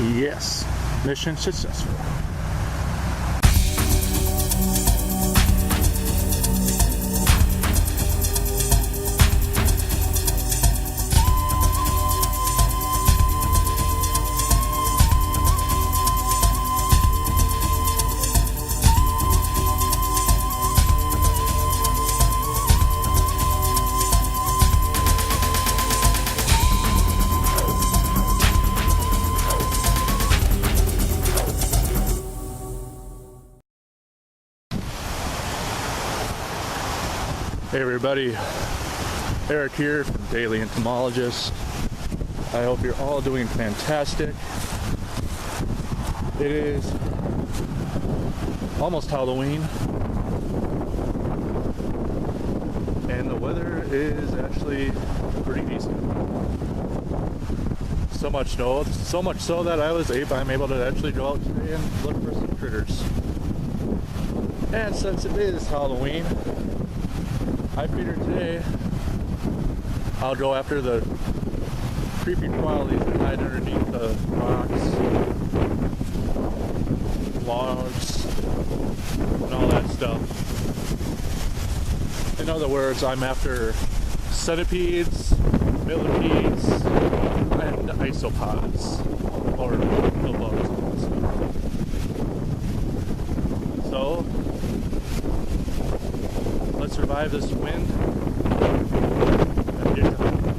Yes, mission successful. Hey everybody, Eric here from Daily Entomologist. I hope you're all doing fantastic. It is almost Halloween, and the weather is actually pretty decent. So much so that I'm able to actually go out today and look for some critters. And since it is Halloween, I figured today I'll go after the creepy qualities that hide underneath the rocks, logs, and all that stuff. In other words, I'm after centipedes, millipedes, and isopods, or the bugs. So let's survive this wind and get going.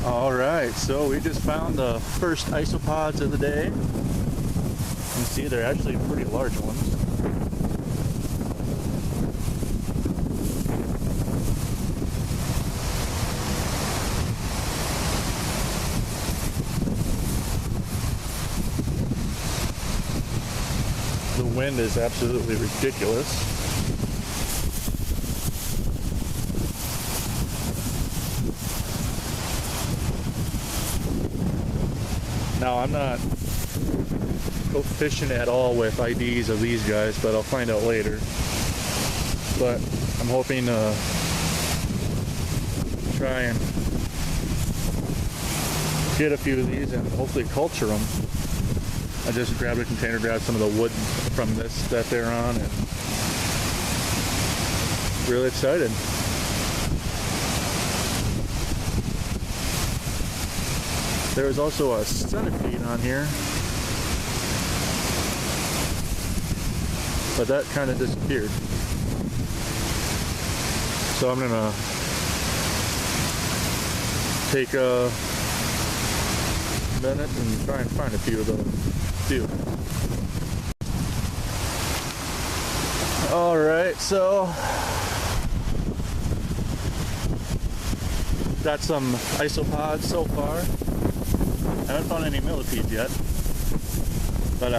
Alright, so we just found the first isopods of the day. You can see they're actually pretty large ones. The wind is absolutely ridiculous. Now, I'm not proficient at all with IDs of these guys, but I'll find out later. But I'm hoping to try and get a few of these and hopefully culture them. I just grabbed a container, grabbed some of the wood from this that they're on, and really excited. There was also a centipede on here, but that kind of disappeared. So I'm gonna take a minute and try and find a few of those. Alright, so got some isopods so far. I haven't found any millipedes yet, but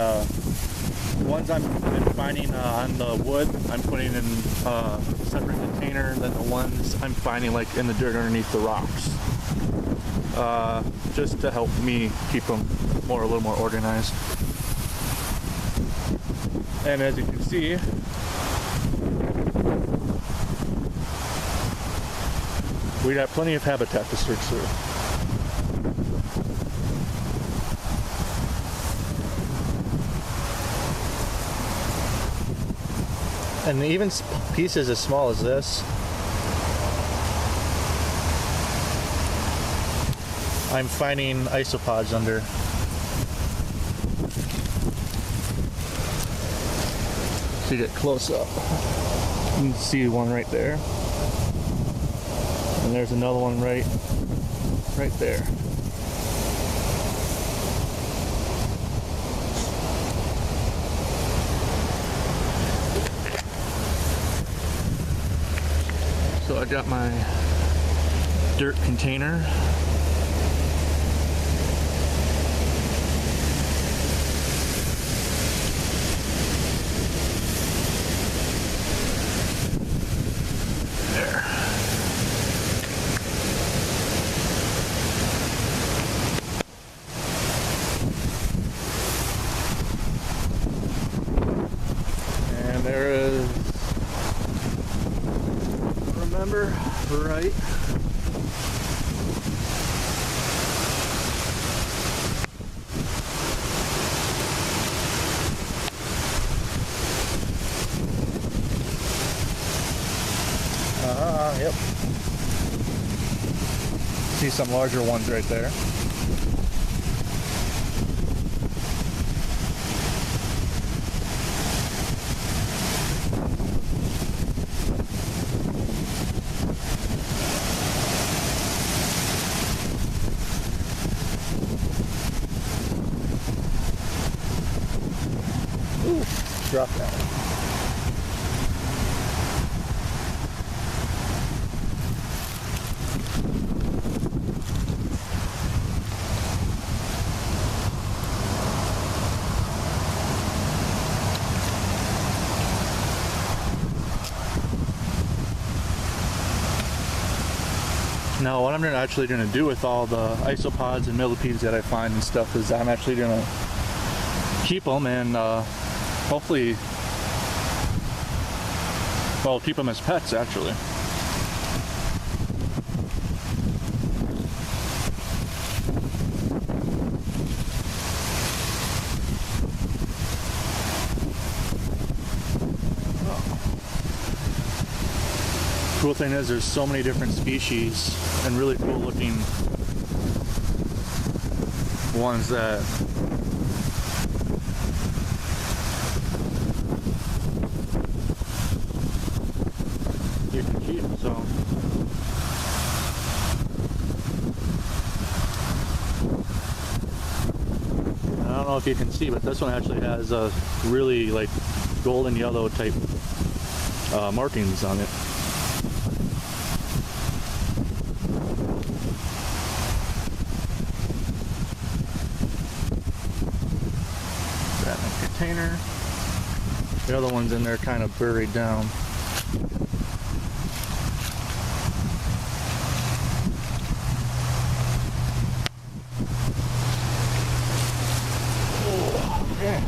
ones I've been finding on the wood, I'm putting in a separate container than the ones I'm finding like in the dirt underneath the rocks, just to help me keep them a little more organized. And as you can see, we got plenty of habitat to search through. And even pieces as small as this, I'm finding isopods under. To get close up, you can see one right there, and there's another one right there. So I got my dirt container. There is, remember, right See some larger ones right there. Ooh, drop that one. Now, what I'm actually going to do with all the isopods and millipedes that I find and stuff is I'm actually going to keep them and hopefully, well, keep them as pets actually. Cool thing is there's so many different species and really cool looking ones that you can keep. So I don't know if you can see, but this one actually has a really like golden yellow type markings on it. Container. The other one's in there kind of buried down. Oh, okay.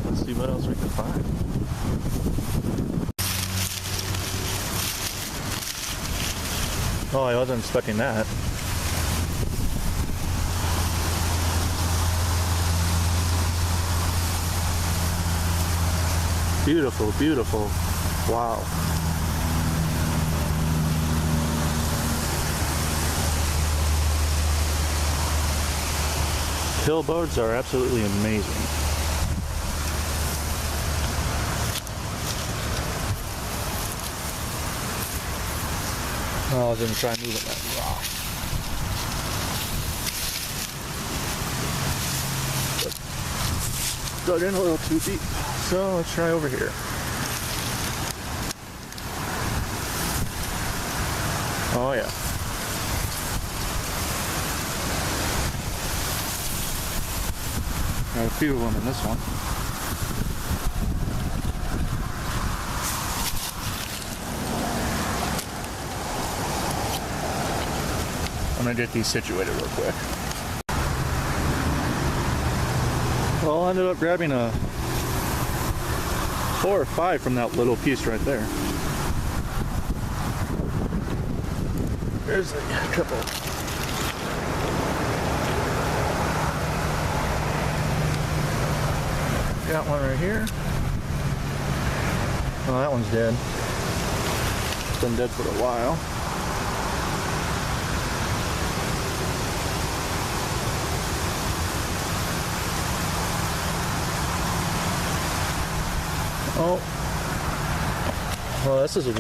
Let's see what else we can find. Oh, I wasn't expecting that. Beautiful, beautiful. Wow. Pillboards are absolutely amazing. Oh, I was gonna try and move it that rock. Dug in a little too deep. So let's try over here. Oh yeah. Got a few of them in this one. I'm gonna get these situated real quick. Well, I ended up grabbing a 4 or 5 from that little piece right there. There's a couple. Got one right here. Oh, that one's dead. Been dead for a while. Oh, well, this is a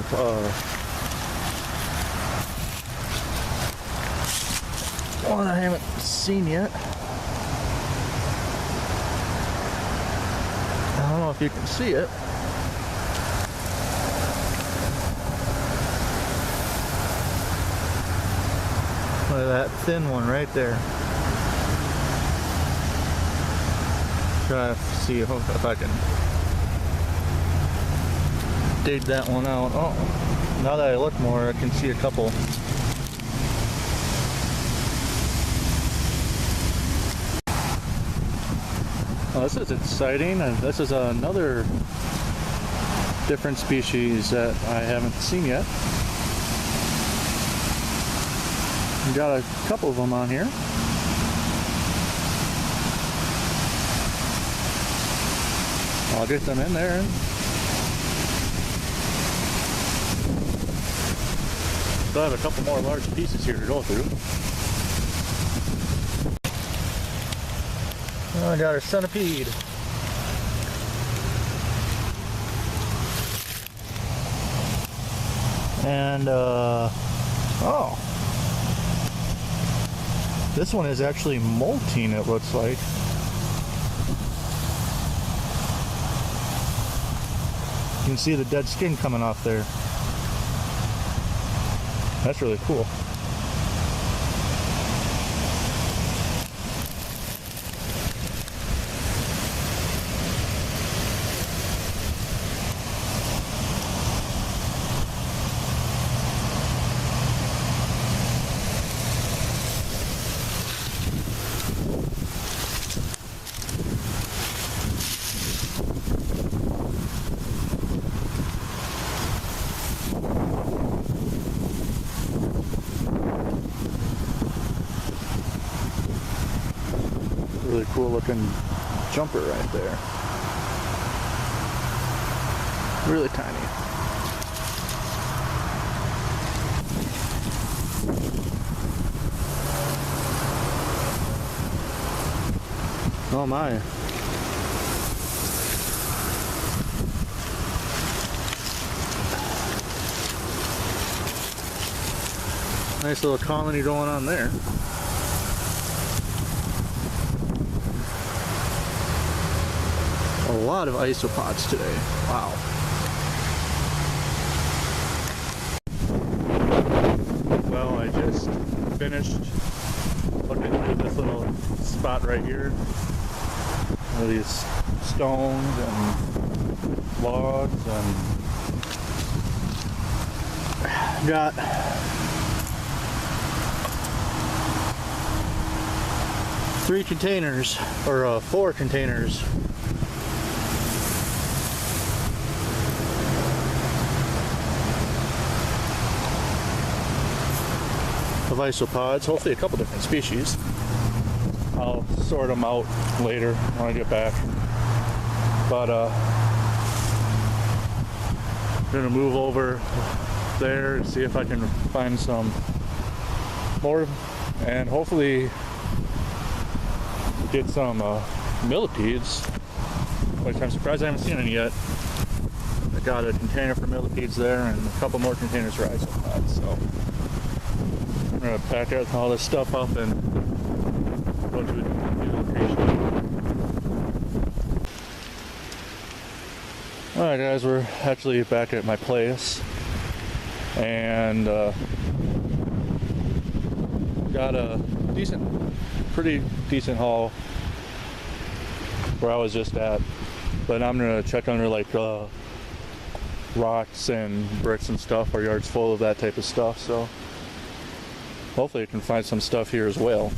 one I haven't seen yet. I don't know if you can see it. Look at that thin one right there. Try to see if I can dig that one out. Oh, now that I look more, I can see a couple. Oh, this is exciting, and this is another different species that I haven't seen yet. We got a couple of them on here. I'll get them in there. And still have a couple more large pieces here to go through. Oh, I got our centipede. And oh, this one is actually molting, it looks like. You can see the dead skin coming off there. That's really cool. Really cool looking jumper right there. Really tiny. Oh my. Nice little colony going on there. A lot of isopods today. Wow. Well, I just finished looking through this little spot right here. All these stones and logs, and got four containers of isopods, hopefully a couple different species. I'll sort them out later when I get back. But I'm gonna move over there and see if I can find some more, and hopefully get some millipedes, which I'm surprised I haven't seen any yet. I got a container for millipedes there and a couple more containers for isopods, so I'm gonna pack all this stuff up and go to a new location. Alright guys, we're actually back at my place, and got a pretty decent haul where I was just at, but I'm gonna check under like rocks and bricks and stuff. Our yard's full of that type of stuff, so hopefully I can find some stuff here as well.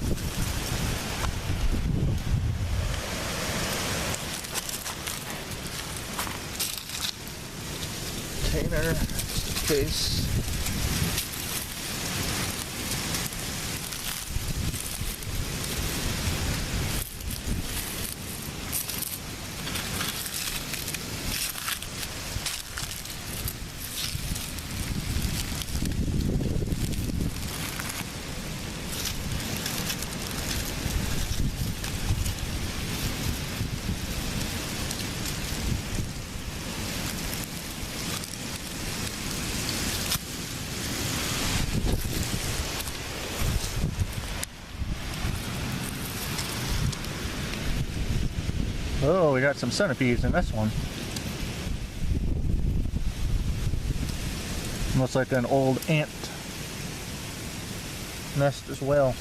Container, just in case. Oh, we got some centipedes in this one. Looks like an old ant nest as well.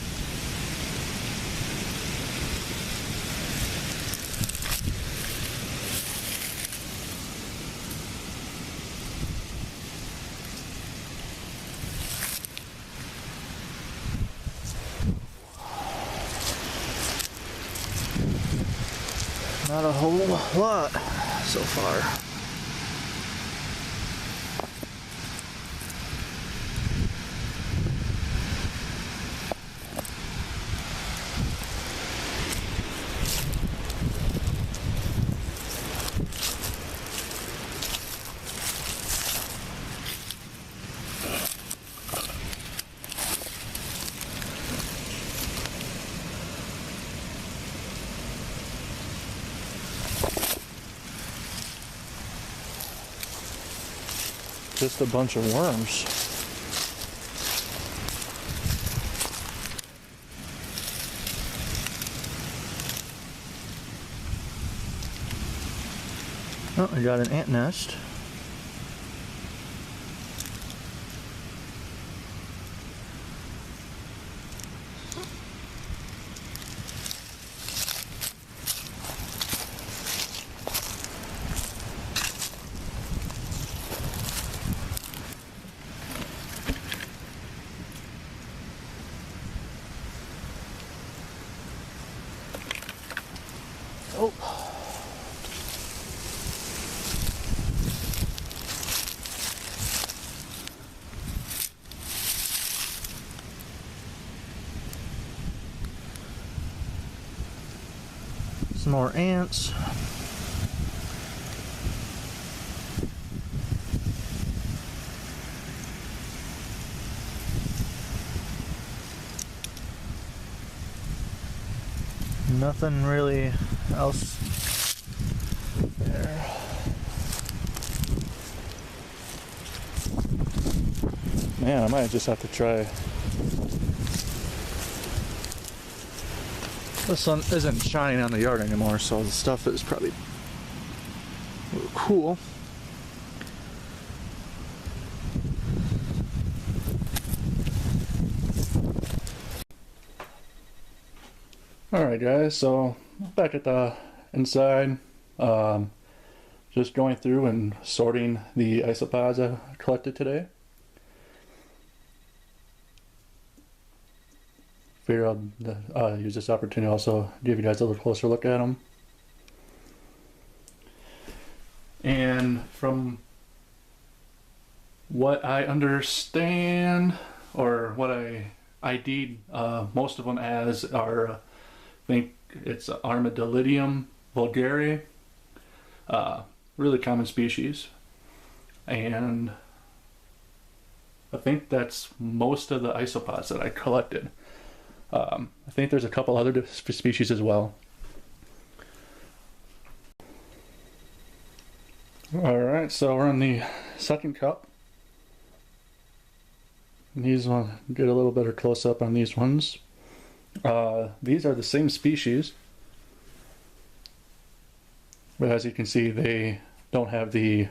Not a whole lot so far. just a bunch of worms. Oh, I got an ant nest. Oh. Some more ants. Nothing really else there. Man, I might just have to try. The sun isn't shining on the yard anymore, so the stuff is probably a little cool. Alright guys, so back at the inside, just going through and sorting the isopods I collected today. Figure I'll use this opportunity to also give you guys a little closer look at them. And from what I understand, or what I ID'd most of them as, are, I think it's Armadillidium vulgare, really common species. And I think that's most of the isopods that I collected. I think there's a couple other species as well. Alright, so we're on the second cup. These one, get a little better close up on these ones. These are the same species, but as you can see, they don't have the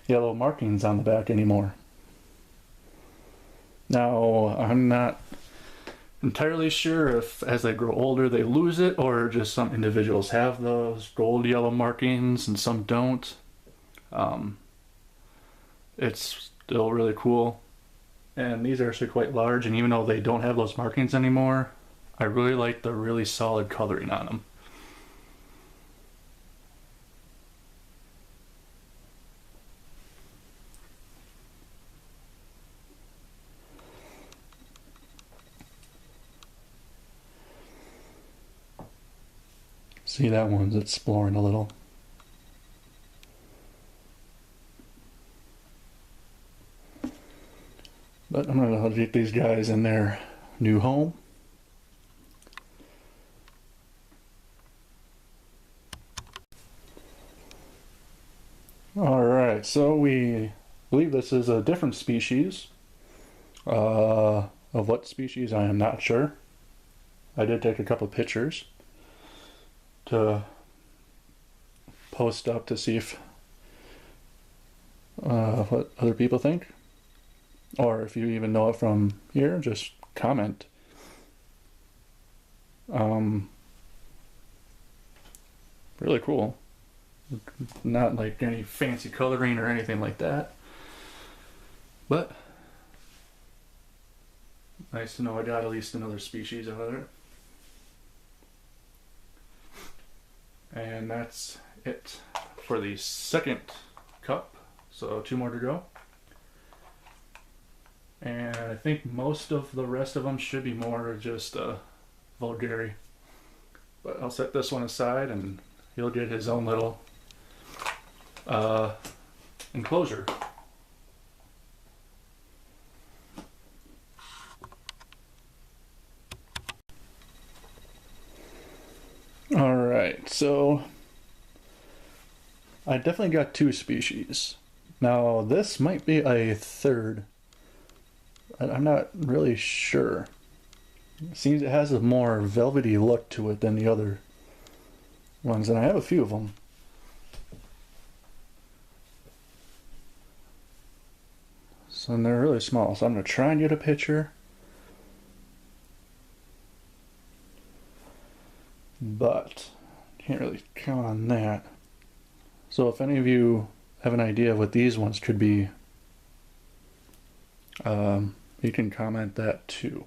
yellow markings on the back anymore. Now, I'm not entirely sure if as they grow older they lose it, or just some individuals have those gold yellow markings and some don't. It's still really cool, and these are actually quite large, and even though they don't have those markings anymore, I really like the really solid coloring on them. See, that one's exploring a little. But I'm going to get these guys in their new home. Alright, so we believe this is a different species. Of what species, I am not sure. I did take a couple pictures to post up to see if what other people think, or if you even know it from here, just comment. Really cool. Not like any fancy coloring or anything like that, but nice to know I got at least another species out of it. And that's it for the second cup, so 2 more to go. And I think most of the rest of them should be more just vulgare. But I'll set this one aside and he'll get his own little enclosure. Alright, so I definitely got 2 species. Now this might be a third. I'm not really sure. It seems it has a more velvety look to it than the other ones, and I have a few of them. So they're really small, so I'm going to try and get a picture. But can't really count on that. So if any of you have an idea of what these ones could be, you can comment that too.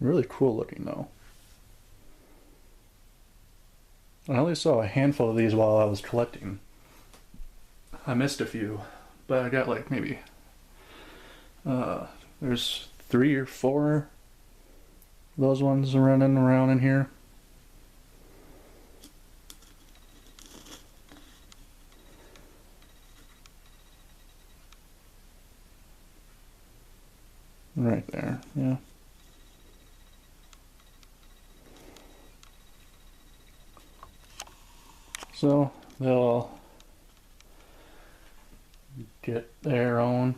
Really cool looking though. I only saw a handful of these while I was collecting. I missed a few, but I got like maybe there's 3 or 4 of those ones running around in here. Right there, yeah. So they'll get their own.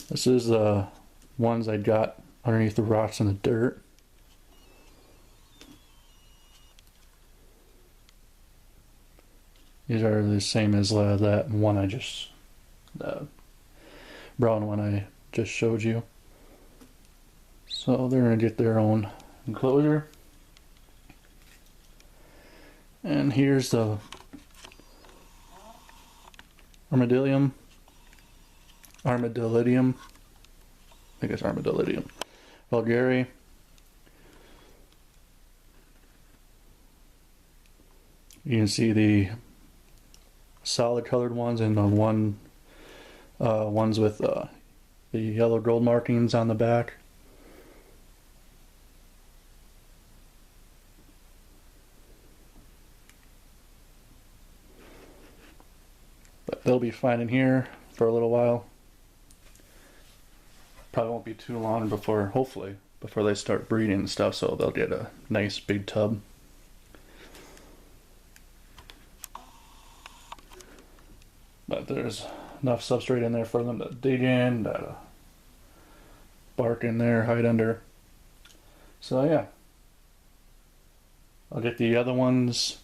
This is the ones I got underneath the rocks in the dirt. These are the same as that one I just, the brown one I just showed you. So they're going to get their own enclosure. And here's the armadillium. I think it's armadillium. Vulgari. You can see the solid colored ones and the ones with the yellow gold markings on the back. But they'll be fine in here for a little while. Probably won't be too long before, hopefully, before they start breeding and stuff, so they'll get a nice big tub. But there's enough substrate in there for them to dig in, bark in there, hide under. So yeah. I'll get the other ones.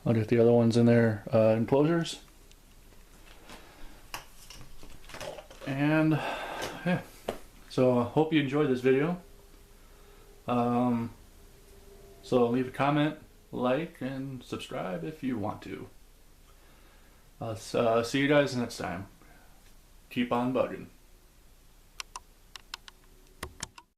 I'll get the other ones in their enclosures. And yeah. So I hope you enjoyed this video. So leave a comment, like, and subscribe if you want to. I'll see you guys next time. Keep on bugging.